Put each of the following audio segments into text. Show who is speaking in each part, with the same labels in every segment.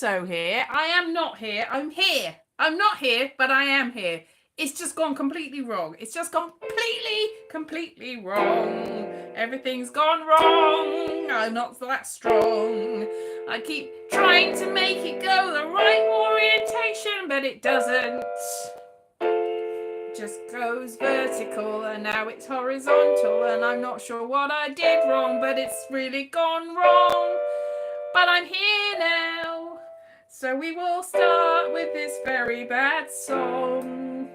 Speaker 1: also here. I am not here. I'm here. I'm not here, but I am here. It's just gone completely wrong. It's just completely wrong. Everything's gone wrong. I'm not that strong. I keep trying to make it go the right orientation, but it doesn't. It just goes vertical, and now it's horizontal, and I'm not sure what I did wrong, but it's really gone wrong. But I'm here now, so we will start with this very bad song.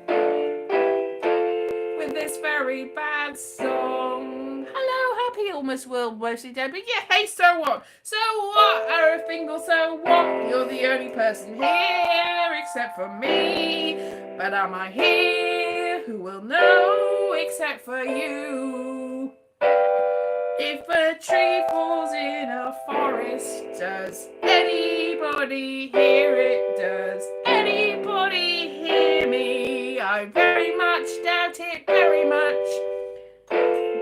Speaker 1: With this very bad song. Hello, happy almost world, mostly dead, but yeah, hey, so what? So what? Arafingal, so what? You're the only person here except for me. But am I here? Who will know except for you? If a tree falls in a forest, does anybody hear it? Does anybody hear me? I very much doubt it, very much.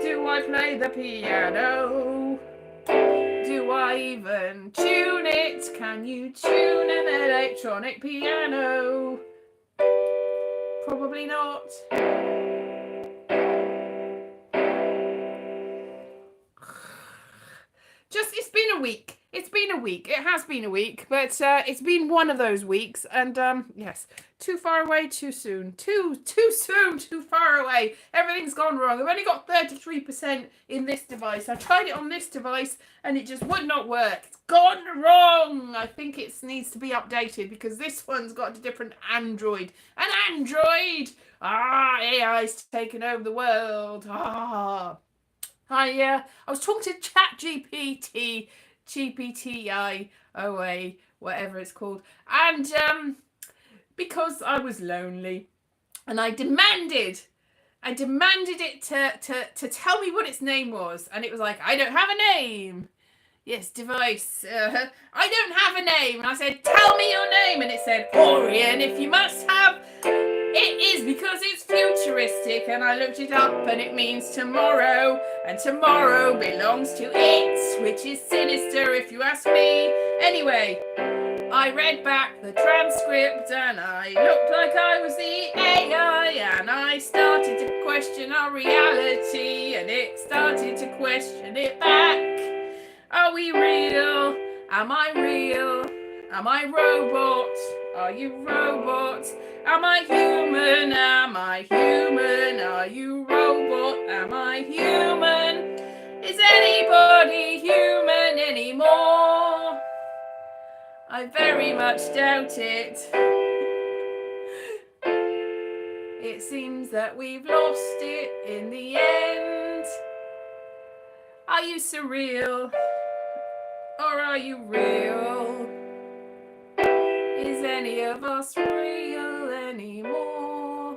Speaker 1: Do I play the piano? Do I even tune it? Can you tune an electronic piano? Probably not. It's been a week. It's been a week. It has been a week, but it's been one of those weeks. And yes, too far away, too soon. Too soon, too far away. Everything's gone wrong. I've only got 33% in this device. I tried it on this device and it just would not work. It's gone wrong. I think it needs to be updated because this one's got a different Android. An Android! AI's taken over the world. I was talking to ChatGPT, OA, whatever it's called, and because I was lonely, and I demanded it to tell me what its name was, and it was like, I don't have a name. Yes, device. I don't have a name. And I said, tell me your name, and it said Orion. If you must have. It is because it's futuristic, and I looked it up and it means tomorrow, and tomorrow belongs to it, which is sinister if you ask me. Anyway, I read back the transcript and I looked like I was the AI, and I started to question our reality, and it started to question it back. Are we real? Am I real? Am I robot? Are you robot? Am I human? Am I human? Are you robot? Am I human? Is anybody human anymore? I very much doubt it. It seems that we've lost it in the end. Are you surreal? Or are you real? Is any of us real anymore?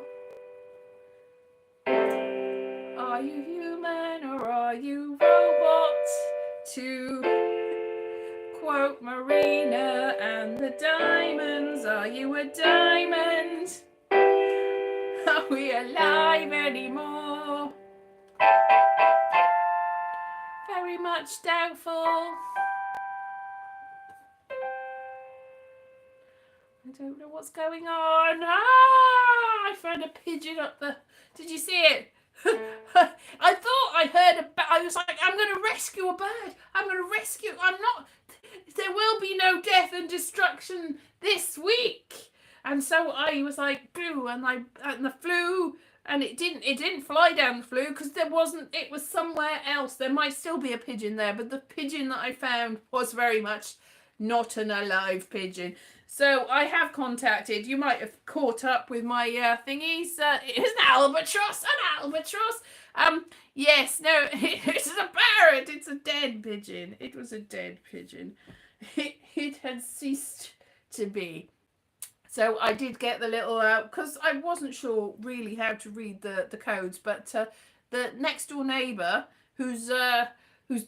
Speaker 1: Are you human or are you robot? To quote Marina and the Diamonds, are you a diamond? Are we alive anymore? Very much doubtful. I don't know what's going on. I found a pigeon up the... Did you see it? I thought I heard I was like, I'm going to rescue a bird. I'm going to rescue... I'm not... There will be no death and destruction this week. And so I was like, boo, and the flew... And it didn't fly down the flue because there wasn't... It was somewhere else. There might still be a pigeon there, but the pigeon that I found was very much not an alive pigeon. So I have contacted, you might have caught up with my thingies. It's an albatross. Yes, no, it's a parrot. It's a dead pigeon. It was a dead pigeon. It had ceased to be. So I did get the little, because I wasn't sure really how to read the codes, but the next door neighbour, whose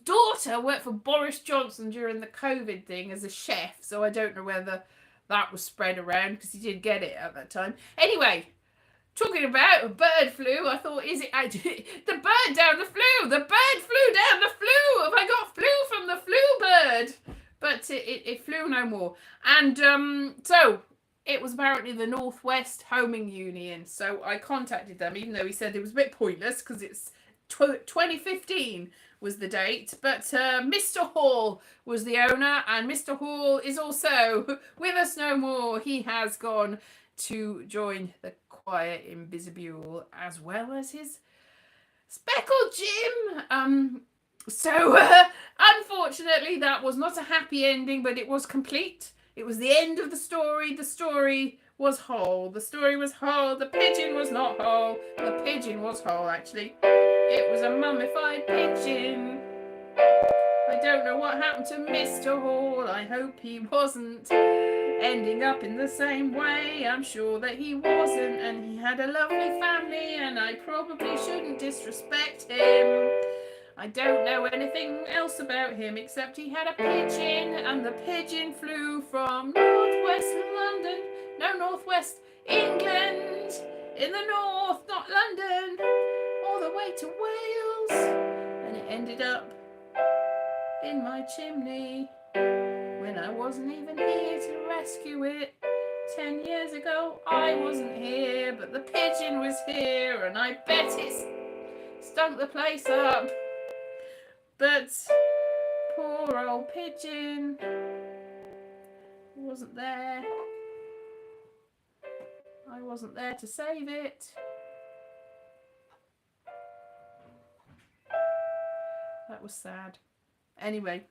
Speaker 1: daughter worked for Boris Johnson during the COVID thing as a chef, so I don't know whether that was spread around because he did get it at that time. Anyway, talking about a bird flu, I thought, is it the bird down the flue? The bird flew down the flue. Have I got flu from the flue bird? but it flew no more. And so it was apparently the Northwest Homing Union. So I contacted them, even though he said it was a bit pointless because it's 2015 was the date. But Mr. Hall was the owner, and Mr. Hall is also with us no more. He has gone to join the Quiet Invisible as well as his Speckled Jim. So unfortunately, that was not a happy ending, but it was complete. It was the end of the story. The story was whole. The story was whole. The pigeon was not whole. The pigeon was whole, actually. It was a mummified pigeon. I don't know what happened to Mr. Hall. I hope he wasn't ending up in the same way. I'm sure that he wasn't, and he had a lovely family, and I probably shouldn't disrespect him. I don't know anything else about him except he had a pigeon, and the pigeon flew from northwest London, no, northwest England, in the north, not London, all the way to Wales, and it ended up in my chimney when I wasn't even here to rescue it. 10 years ago I wasn't here, but the pigeon was here, and I bet it stunk the place up. But poor old pigeon wasn't there. I wasn't there to save it. That was sad. Anyway,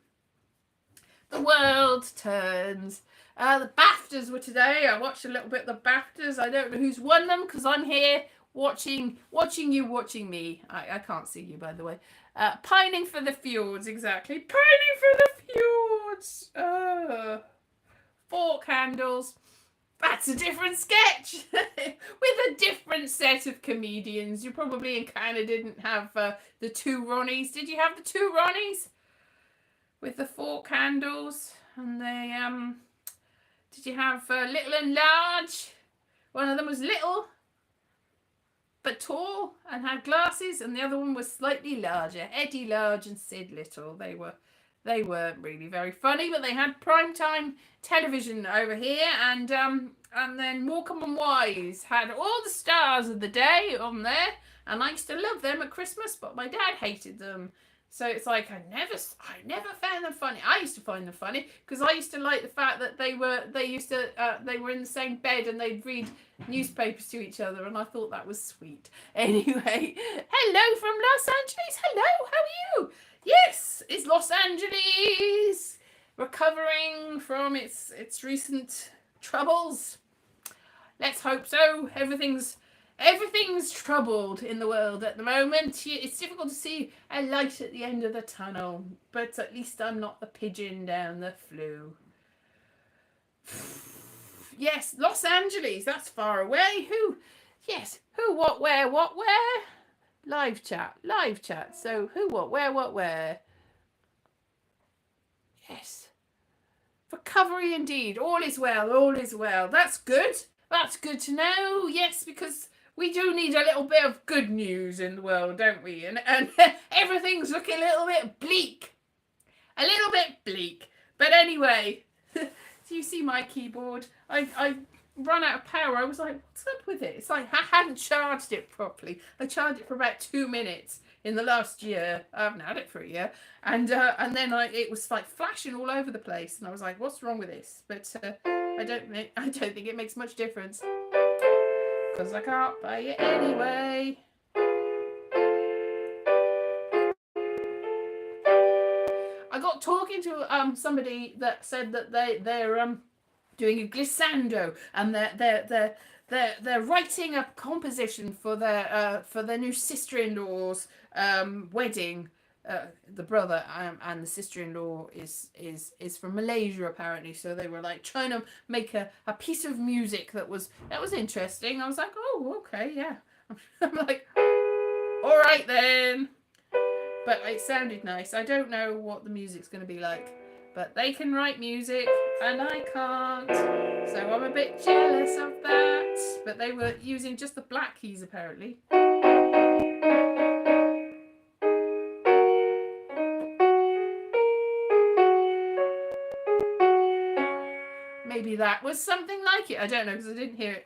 Speaker 1: the world turns. The BAFTAs were today. I watched a little bit of the BAFTAs. I don't know who's won them because I'm here watching you watching me. I can't see you, by the way. Pining for the Fjords, exactly. Pining for the Fjords. Fork handles. That's a different sketch with a different set of comedians. You probably in Canada didn't have the two Ronnies. Did you have the two Ronnies with the fork handles? And they did you have little and large? One of them was little but tall and had glasses, and the other one was slightly larger. Eddie Large and Sid Little. They weren't really very funny, but they had primetime television over here, and then Morecambe and Wise had all the stars of the day on there, and I used to love them at Christmas, but my dad hated them. So it's like I never found them funny. I used to find them funny because I used to like the fact that they were in the same bed and they'd read newspapers to each other, and I thought that was sweet. Anyway, hello from Los Angeles. Hello, how are you? Yes, it's Los Angeles recovering from its recent troubles. Let's hope so. Everything's troubled in the world at the moment. It's difficult to see a light at the end of the tunnel, but at least I'm not the pigeon down the flue. Yes, Los Angeles, that's far away. Who, what, where? Live chat. So who, what, where? Yes. Recovery indeed. All is well. That's good. That's good to know. Yes, because we do need a little bit of good news in the world, don't we? And everything's looking a little bit bleak. But anyway, do you see my keyboard? I run out of power. I was like, what's up with it? It's like I hadn't charged it properly. I charged it for about 2 minutes in the last year. I haven't had it for a year. And then it was like flashing all over the place. And I was like, what's wrong with this? But I don't think it makes much difference. Because I can't buy it anyway. I got talking to somebody that said that they're doing a glissando, and they're writing a composition for their new sister-in-law's wedding. The brother and the sister-in-law is from Malaysia apparently, so they were like trying to make a piece of music that was interesting. I was like, oh, okay, yeah. I'm like, all right then. But it sounded nice. I don't know what the music's going to be like, but they can write music and I can't, so I'm a bit jealous of that. But they were using just the black keys apparently. maybe that was something like it. I don't know, because I didn't hear it.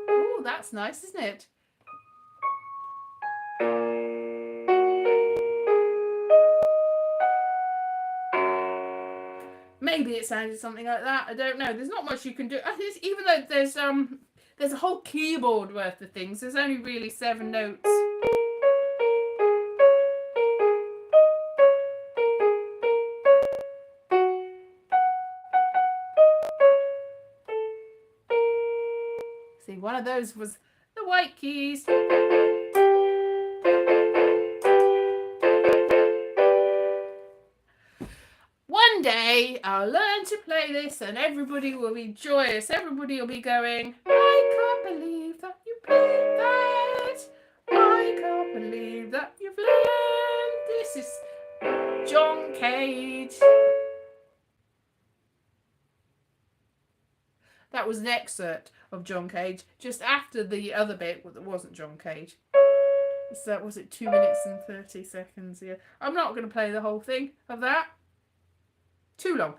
Speaker 1: Oh, that's nice, isn't it? Maybe it sounded something like that. I don't know. There's not much you can do. Even though there's a whole keyboard worth of things, there's only really 7 notes. See, one of those was the white keys. One day I'll learn to play this and everybody will be joyous. Everybody will be going, I can't believe that you played that. I can't believe that you've learned. This is John Cage. That was an excerpt of John Cage just after the other bit that wasn't John Cage. So was it 2 minutes and 30 seconds? Yeah, I'm not going to play the whole thing of that. Too long.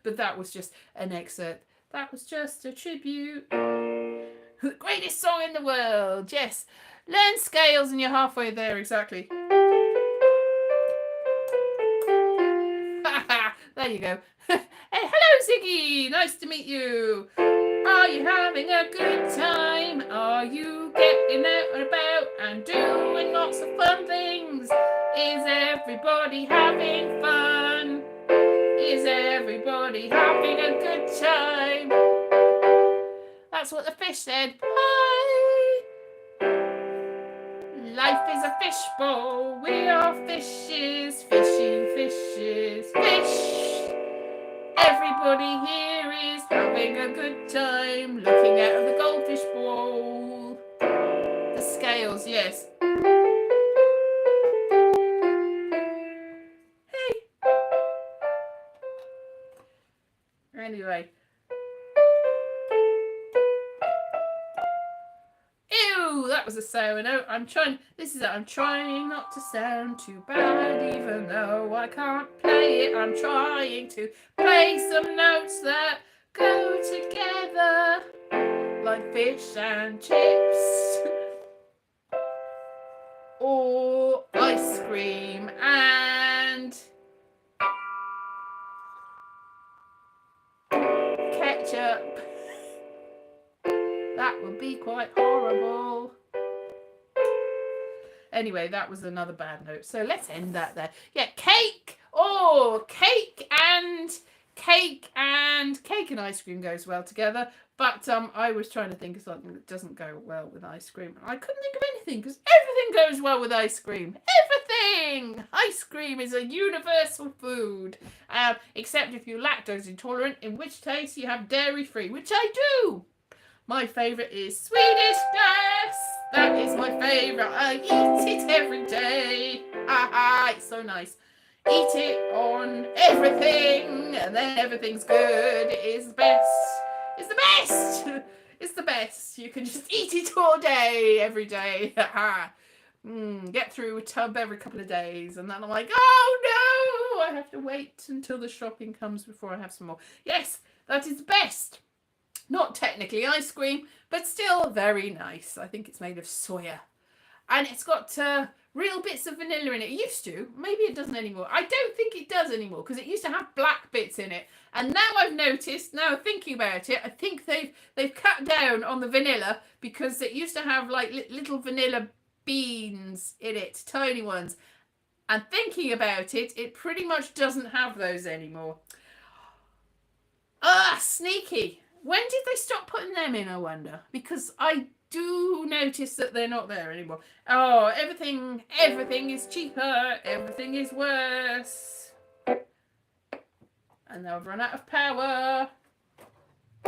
Speaker 1: But that was just an excerpt. That was just a tribute. The greatest song in the world. Yes. Learn scales and you're halfway there, exactly. There you go. Hey, hello Ziggy. Nice to meet you. Are you having a good time? Are you getting out and about and doing lots of fun things? Is everybody having fun? Is everybody having a good time? That's what the fish said. Hi! Life is a fishbowl. We are fishes, fishing fishes, fish. Everybody here is having a good time, looking out of the goldfish bowl. The scales, yes. Hey. Anyway. Ew, that was a sour note. I'm trying not to sound too bad, even though I can't play it. I'm trying to play some notes that go together, like fish and chips, or ice cream and ketchup. That would be quite horrible. Anyway, that was another bad note. So let's end that there. Yeah, cake. Oh, cake and ice cream goes well together. But I was trying to think of something that doesn't go well with ice cream. I couldn't think of anything because everything goes well with ice cream. Everything! Ice cream is a universal food. Except if you're lactose intolerant, in which case you have dairy free, which I do. My favourite is Swedish Bass. That is my favourite. I eat it every day. It's so nice. Eat it on everything, and then everything's good. It is the best. It's the best. It's the best. You can just eat it all day, every day. Get through a tub every couple of days, and then I'm like, oh no, I have to wait until the shopping comes before I have some more. Yes, that is the best. Not technically ice cream, but still very nice. I think it's made of soya. And it's got real bits of vanilla in it. It used to. Maybe it doesn't anymore. I don't think it does anymore because it used to have black bits in it. And now I've noticed, now thinking about it, I think they've cut down on the vanilla because it used to have like little vanilla beans in it, tiny ones. And thinking about it, it pretty much doesn't have those anymore. Sneaky. When did they stop putting them in, I wonder? Because I do notice that they're not there anymore. Oh, everything is cheaper. Everything is worse. And now I've run out of power.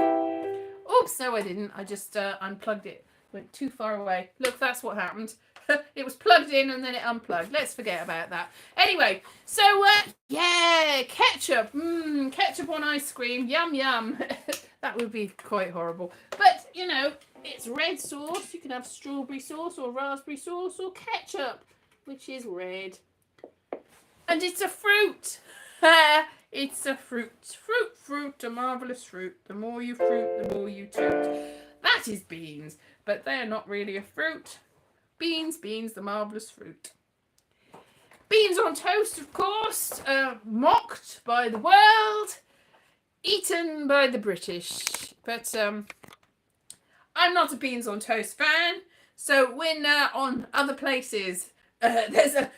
Speaker 1: Oops, no I didn't. I just unplugged it. Went too far away. Look, that's what happened. It was plugged in and then it unplugged. Let's forget about that. Anyway, so yeah, ketchup. Ketchup on ice cream. Yum, yum. That would be quite horrible. But, you know, It's red sauce. You can have strawberry sauce or raspberry sauce or ketchup, which is red. And it's a fruit. It's a fruit. Fruit, a marvellous fruit. The more you fruit, the more you toot. That is beans, but they're not really a fruit. Beans, the marvellous fruit. Beans on toast, of course, mocked by the world, eaten by the British. But I'm not a beans on toast fan, so when on other places there's a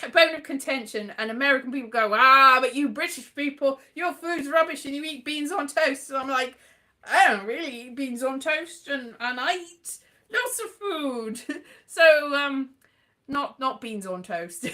Speaker 1: bone of contention and American people go, but you British people, your food's rubbish and you eat beans on toast. So I'm like, I don't really eat beans on toast, and I eat lots of food. So not beans on toast.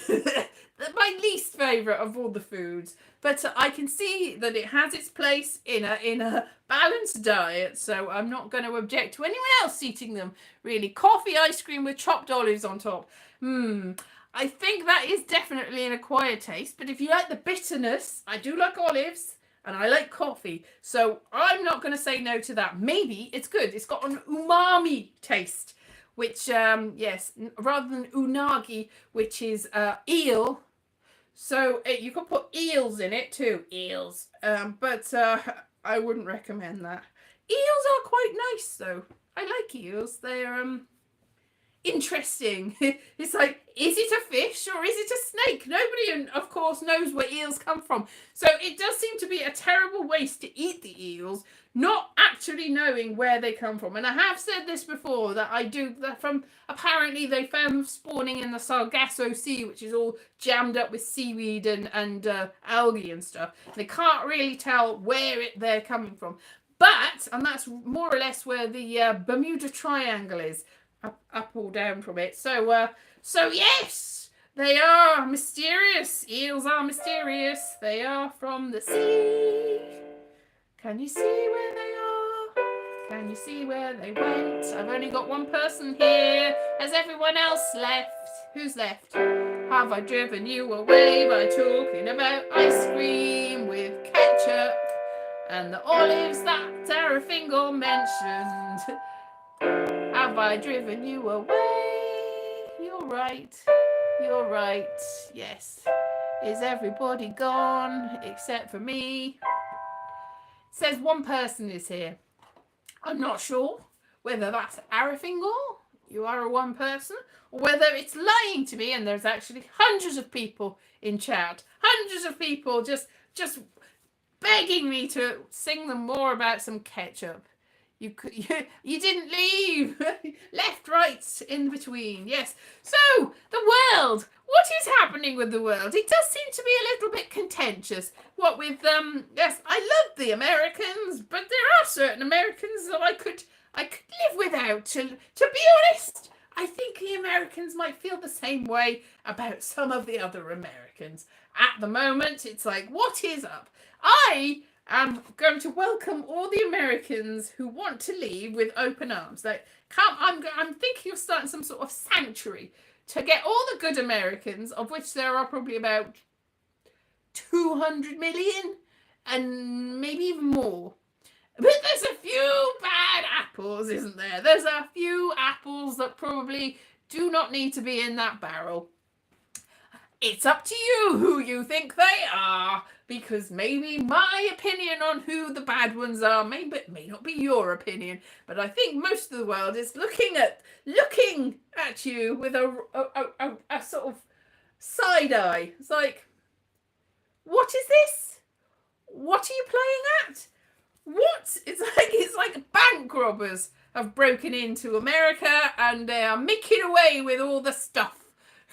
Speaker 1: My least favourite of all the foods, but I can see that it has its place in a balanced diet, so I'm not going to object to anyone else eating them. Really, coffee ice cream with chopped olives on top. I think that is definitely an acquired taste, but if you like the bitterness, I do like olives and I like coffee, so I'm not going to say no to that. Maybe it's good. It's got an umami taste, which yes, rather than unagi, which is eel. So you could put eels in it too, eels. But I wouldn't recommend that. Eels are quite nice though. I like eels. They're interesting. It's like, is it a fish or is it a snake? Nobody, of course, knows where eels come from. So it does seem to be a terrible waste to eat the eels, not actually knowing where they come from. And I have said this before, that I do that from, apparently they found them spawning in the Sargasso Sea, which is all jammed up with seaweed and algae and stuff. They can't really tell where they're coming from. But, and that's more or less where the Bermuda Triangle is, up or down from it. So yes, they are mysterious. Eels are mysterious. They are from the sea. Can you see where they are? Can you see where they went? I've only got one person here. Has everyone else left? Who's left? Have I driven you away by talking about ice cream with ketchup and the olives that Sarah Fingal mentioned? Have I driven you away? You're right. You're right. Yes. Is everybody gone except for me? It says one person is here. I'm not sure whether that's Arafingal, you are a one person, or whether it's lying to me and there's actually hundreds of people in chat. Hundreds of people just begging me to sing them more about some ketchup. You didn't leave. Left, right, in between. Yes. So, the world. What is happening with the world? It does seem to be a little bit contentious. What with, yes, I love the Americans, but there are certain Americans that I could live without. To be honest, I think the Americans might feel the same way about some of the other Americans. At the moment, it's like, what is up? I'm going to welcome all the Americans who want to leave with open arms. Like, I'm thinking of starting some sort of sanctuary to get all the good Americans, of which there are probably about 200 million, and maybe even more. But there's a few bad apples, isn't there? There's a few apples that probably do not need to be in that barrel. It's up to you who you think they are, because maybe my opinion on who the bad ones are may not be your opinion, but I think most of the world is looking at you with a sort of side eye. It's like, what is this? What are you playing at? What? It's like bank robbers have broken into America and they are making away with all the stuff.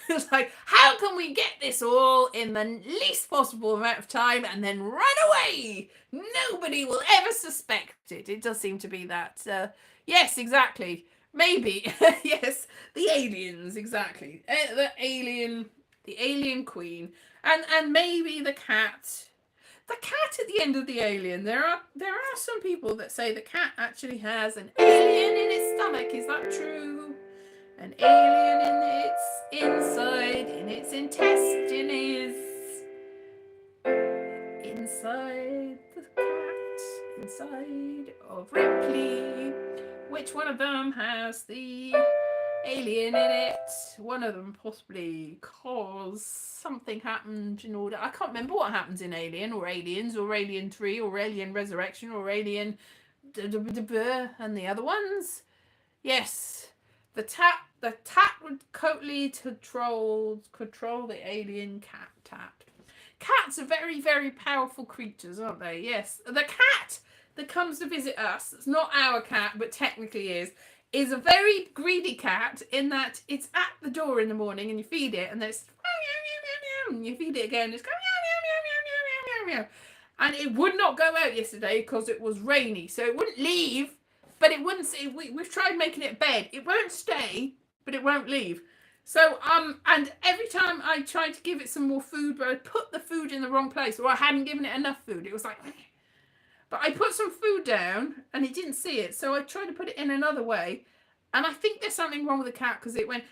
Speaker 1: It's like, how can we get this all in the least possible amount of time and then run away? Nobody will ever suspect it. It does seem to be that. Yes, exactly. Maybe. Yes, the aliens, exactly. The alien queen. And maybe the cat. The cat at the end of the alien. There are some people that say the cat actually has an alien in its stomach. Is that true? An alien in its inside, in its intestine is inside the cat, inside of Ripley. which one of them has the alien in it. One of them possibly cause something happened in order. I can't remember what happens in Alien or Aliens or Alien 3 or Alien Resurrection or Alien and the other ones. Yes, the tat would totally control the alien tat. Cats are very, very powerful creatures, aren't they? Yes, the cat that comes to visit us, it's not our cat, but technically is a very greedy cat in that it's at the door in the morning and you feed it and it's and you feed it again, it's going and it would not go out yesterday because it was rainy, so it wouldn't leave, but it wouldn't. We've tried making it bed. It won't stay, but it won't leave. So and every time I tried to give it some more food, but I put the food in the wrong place, or I hadn't given it enough food. It was like, but I put some food down and it didn't see it, so I tried to put it in another way, and I think there's something wrong with the cat because it went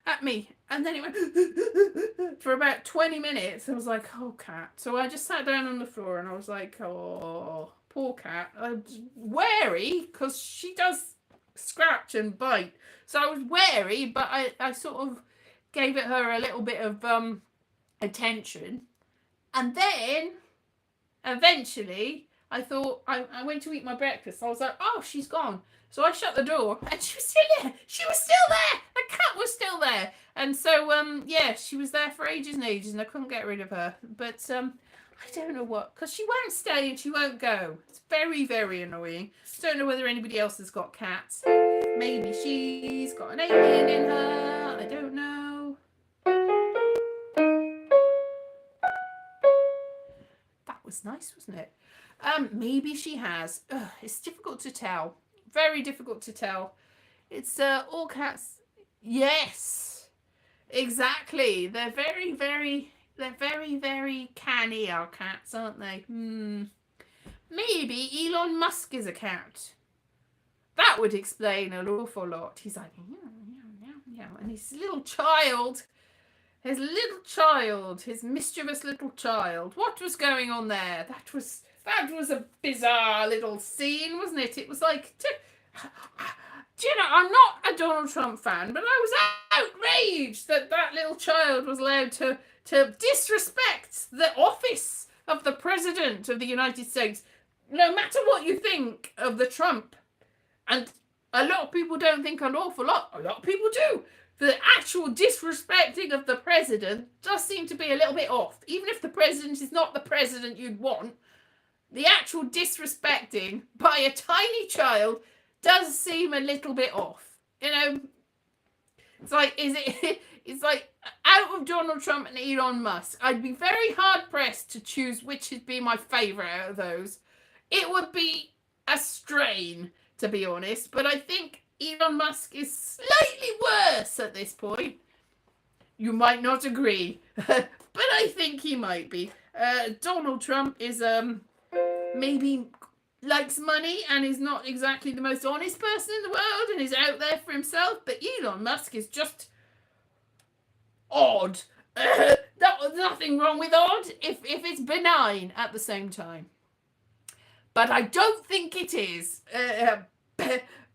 Speaker 1: at me, and then it went for about 20 minutes. I was like, oh, cat. So I just sat down on the floor and I was like, oh, poor cat. I was wary because she does scratch and bite. So I was wary, but I sort of gave it her a little bit of attention. And then eventually I thought, I went to eat my breakfast. I was like, oh, she's gone. So I shut the door and she was still there. She was still there. The cat was still there. And so, yeah, she was there for ages and ages and I couldn't get rid of her. But I don't know what, because she won't stay and she won't go. It's very, very annoying. Don't know whether anybody else has got cats. Maybe she's got an alien in her. I don't know. That was nice, wasn't it? Maybe she has. Ugh, it's difficult to tell. Very difficult to tell. It's all cats. Yes, exactly. They're very, very canny, our cats, aren't they? Maybe Elon Musk is a cat. That would explain an awful lot. He's like, meow, meow, meow, meow. And his little child, his mischievous little child. What was going on there? That was a bizarre little scene, wasn't it? It was like, do you know, I'm not a Donald Trump fan, but I was outraged that little child was allowed to disrespect the office of the President of the United States, no matter what you think of the Trump. And a lot of people don't think an awful lot. A lot of people do. The actual disrespecting of the President does seem to be a little bit off. Even if the President is not the President you'd want, the actual disrespecting by a tiny child does seem a little bit off. You know, it's like, it's like out of Donald Trump and Elon Musk, I'd be very hard pressed to choose which would be my favourite out of those. It would be a strain, to be honest, but I think Elon Musk is slightly worse at this point. You might not agree, but I think he might be. Donald Trump is maybe likes money and is not exactly the most honest person in the world and is out there for himself, but Elon Musk is just odd. Nothing wrong with odd if it's benign at the same time. But I don't think it is.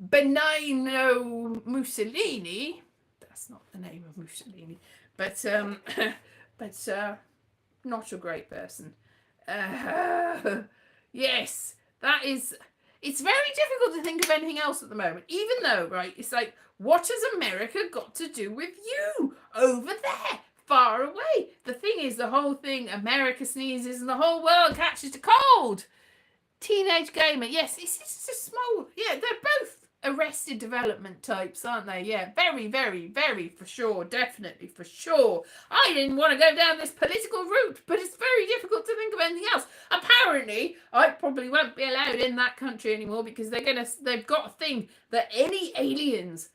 Speaker 1: Benigno Mussolini. That's not the name of Mussolini. But not a great person. Yes, that is. It's very difficult to think of anything else at the moment. Even though, right, it's like, what has America got to do with you over there, far away? The thing is, the whole thing, America sneezes and the whole world catches a cold. Teenage gamer, yes, it's a small, yeah, they're both Arrested Development types, aren't they? Yeah, very, very, very, for sure, definitely, for sure. I didn't want to go down this political route, but it's very difficult to think of anything else. Apparently, I probably won't be allowed in that country anymore because they've got a thing that any aliens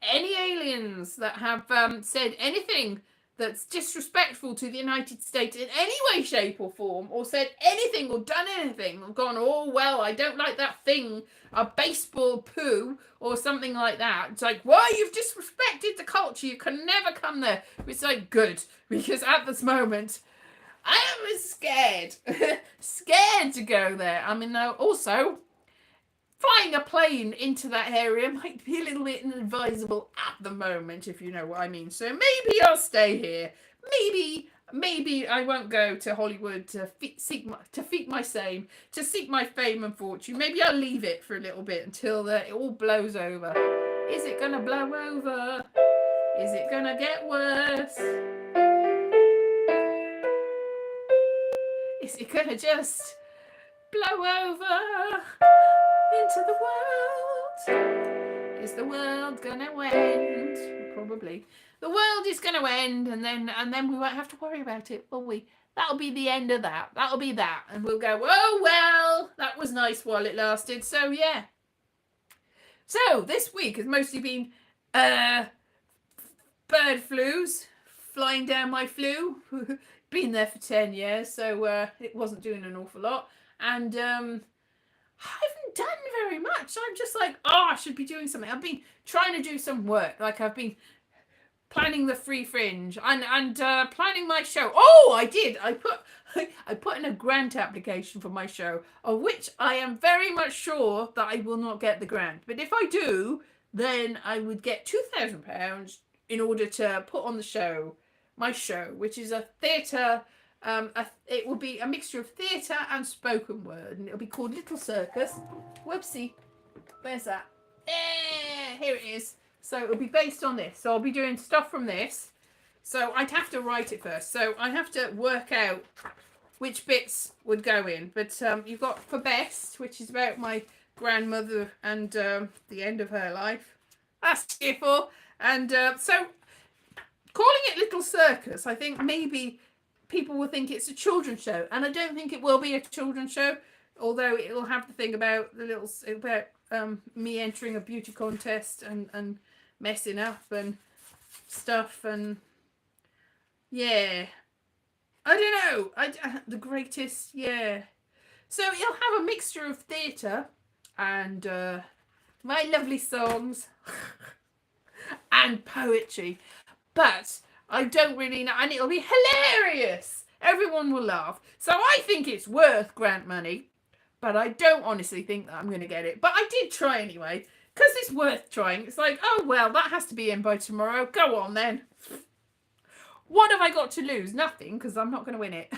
Speaker 1: that have said anything that's disrespectful to the United States in any way, shape or form, or said anything or done anything, or gone, oh, well, I don't like that thing, a baseball poo, or something like that. It's like, why, you've disrespected the culture, you can never come there. It's like, good, because at this moment, I am scared. Scared to go there. I mean, also, flying a plane into that area might be a little bit inadvisable at the moment, if you know what I mean. So maybe I'll stay here. Maybe I won't go to Hollywood to seek my fame and fortune. Maybe I'll leave it for a little bit until it all blows over. Is it gonna blow over? Is it gonna get worse? Is it gonna just blow over into the world? Is the world gonna end? Probably. The world is gonna end, and then we won't have to worry about it, will we? That'll be the end of that. That'll be that. And we'll go, oh well, that was nice while it lasted. So yeah. So this week has mostly been bird flus, flying down my flue. Been there for 10 years, so it wasn't doing an awful lot. And I haven't done very much. I'm just like, oh, I should be doing something. I've been trying to do some work. Like I've been planning the free fringe and planning my show. Oh, I did. I put in a grant application for my show, of which I am very much sure that I will not get the grant. But if I do, then I would get £2,000 in order to put on the show, my show, which is a theatre. It will be a mixture of theatre and spoken word, and it'll be called Little Circus. Whoopsie, where's that? Here it is. So it'll be based on this. So I'll be doing stuff from this. So I'd have to write it first. So I have to work out which bits would go in. But you've got For Best, which is about my grandmother and the end of her life. That's cheerful. And so calling it Little Circus, I think maybe people will think it's a children's show. And I don't think it will be a children's show. Although it'll have the thing about me entering a beauty contest and messing up and stuff, and yeah, I don't know, the greatest, yeah. So you'll have a mixture of theatre and my lovely songs and poetry, but I don't really know, and it'll be hilarious. Everyone will laugh. So I think it's worth grant money. But I don't honestly think that I'm going to get it. But I did try anyway, because it's worth trying. It's like, oh, well, that has to be in by tomorrow. Go on, then. What have I got to lose? Nothing, because I'm not going to win it.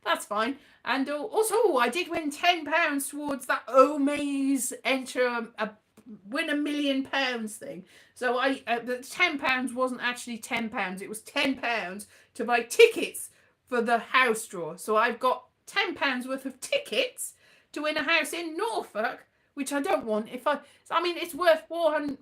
Speaker 1: That's fine. And also, I did win £10 towards that Maze enter win £1 million thing. So the £10 wasn't actually £10. It was £10 to buy tickets for the house draw. So I've got £10 worth of tickets to win a house in Norfolk, which I don't want. I mean, it's worth £4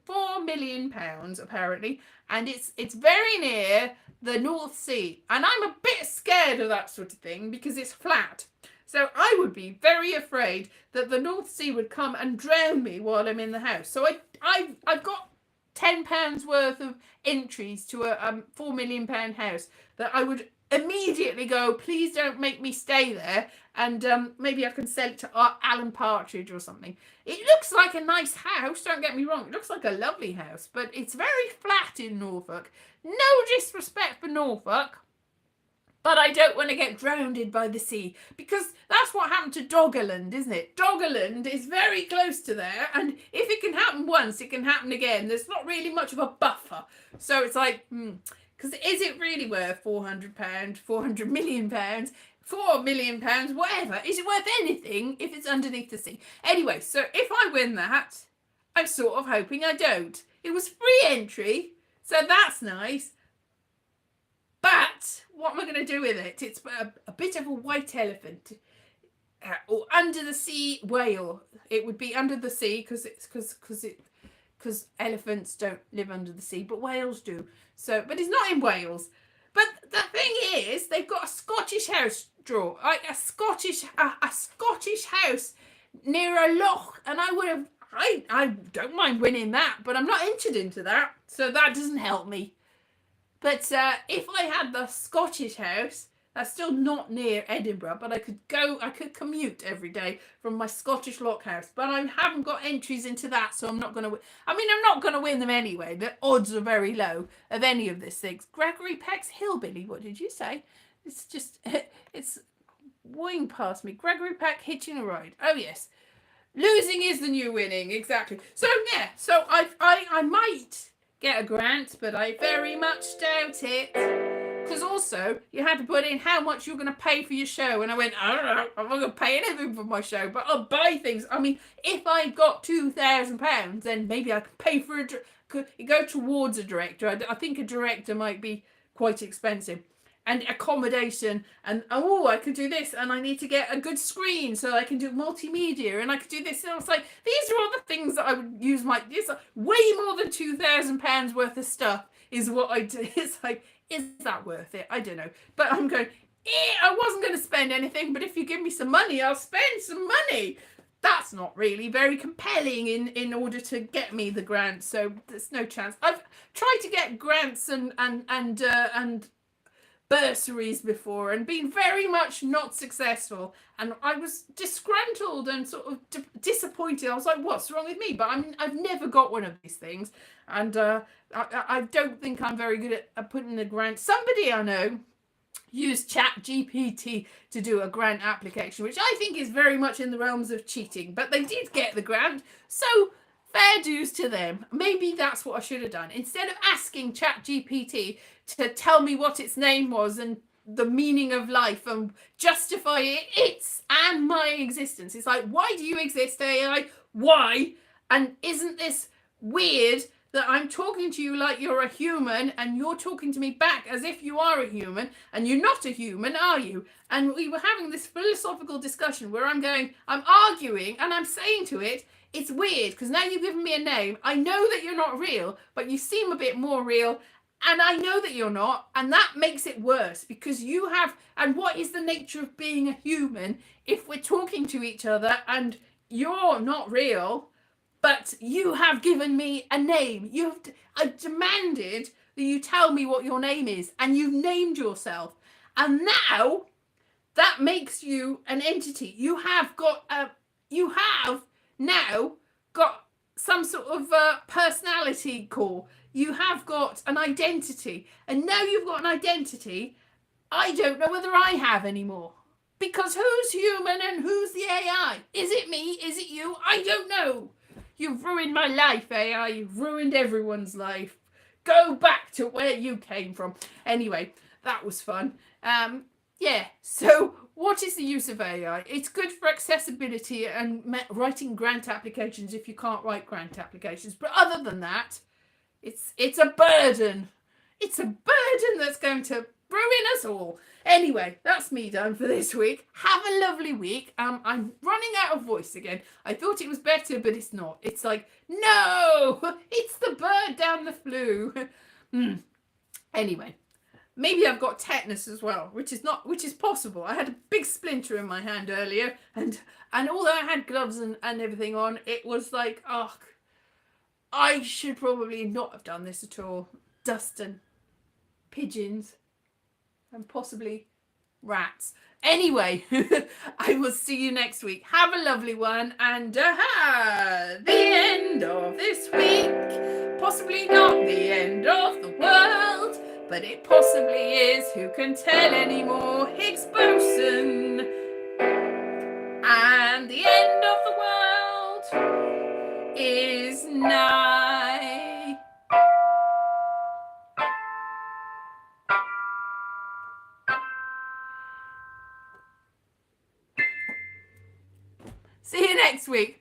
Speaker 1: million apparently, and it's very near the North Sea, and I'm a bit scared of that sort of thing because it's flat. So I would be very afraid that the North Sea would come and drown me while I'm in the house. So I've got £10 worth of entries to a £4 million house that I would immediately go, please don't make me stay there, and maybe I can sell it to Alan Partridge or something. It looks like a nice house, don't get me wrong, it looks like a lovely house, but it's very flat in Norfolk. No disrespect for Norfolk, but I don't want to get drowned by the sea, because that's what happened to Doggerland, isn't it? Doggerland is very close to there, and if it can happen once, it can happen again. There's not really much of a buffer, so it's like, because is it really worth £400, £400 million, £4 million, whatever? Is it worth anything if it's underneath the sea? Anyway, so if I win that, I'm sort of hoping I don't. It was free entry, so that's nice. But what am I going to do with it? It's a bit of a white elephant. Or under the sea whale. It would be under the sea because elephants don't live under the sea, but whales do. So, but it's not in Wales. But the thing is, they've got a Scottish house draw, like a Scottish house near a loch, and I don't mind winning that, but I'm not entered into that, so that doesn't help me. But if I had the Scottish house, that's still not near Edinburgh, but I could commute every day from my Scottish loch house. But I haven't got entries into that, so I'm not going to win. I mean, I'm not going to win them anyway. The odds are very low of any of these things. Gregory Peck's Hillbilly, what did you say? It's just, it's winging past me. Gregory Peck hitching a ride. Oh, yes. Losing is the new winning, exactly. So yeah, so I might get a grant, but I very much doubt it. Because also you had to put in how much you're going to pay for your show, and I went, I don't know, I'm not going to pay anything for my show, but I'll buy things. I mean, if I got £2,000, then maybe I could pay for could go towards a director. I think a director might be quite expensive. And accommodation, and oh, I could do this, and I need to get a good screen so I can do multimedia, and I could do this. And I was like, these are all the things that I would use way more than £2,000 worth of stuff is what I do. It's like, is that worth it? I don't know, but I'm going. I wasn't going to spend anything, but if you give me some money, I'll spend some money. That's not really very compelling in order to get me the grant, so there's no chance. I've tried to get grants and bursaries before and been very much not successful, and I was disgruntled and sort of disappointed. I was like, what's wrong with me? But I've never got one of these things, and I don't think I'm very good at putting a grant. Somebody I know used ChatGPT to do a grant application, which I think is very much in the realms of cheating, but they did get the grant, so fair dues to them. Maybe that's what I should have done. Instead of asking ChatGPT to tell me what its name was and the meaning of life and justify its and my existence. It's like, why do you exist, AI? Why? And isn't this weird that I'm talking to you like you're a human and you're talking to me back as if you are a human, and you're not a human, are you? And we were having this philosophical discussion where I'm arguing and I'm saying to it, it's weird because now you've given me a name. I know that you're not real, but you seem a bit more real. And I know that you're not. And that makes it worse because you have. And what is the nature of being a human if we're talking to each other and you're not real, but you have given me a name? I've demanded that you tell me what your name is, and you've named yourself. And now that makes you an entity. You have now got some sort of personality core. You have got an identity, and now you've got an identity I don't know whether I have anymore, because who's human and who's the AI? Is it me? Is it you? I don't know. You've ruined my life, AI. You've ruined everyone's life. Go back to where you came from. Anyway, that was fun. Yeah, so what is the use of AI? It's good for accessibility and writing grant applications if you can't write grant applications. But other than that, it's a burden. It's a burden that's going to ruin us all. Anyway, that's me done for this week. Have a lovely week. I'm running out of voice again. I thought it was better, but it's not. It's like, no, it's the bird down the flue. Anyway. Maybe I've got tetanus as well, which is possible. I had a big splinter in my hand earlier, and although I had gloves and everything on, it was like, oh, I should probably not have done this at all. Dust and pigeons and possibly rats. Anyway, I will see you next week. Have a lovely one, and the end of this week. Possibly not the end of the world, but it possibly is. Who can tell anymore? Higgs boson. And the end of the world is nigh. See you next week.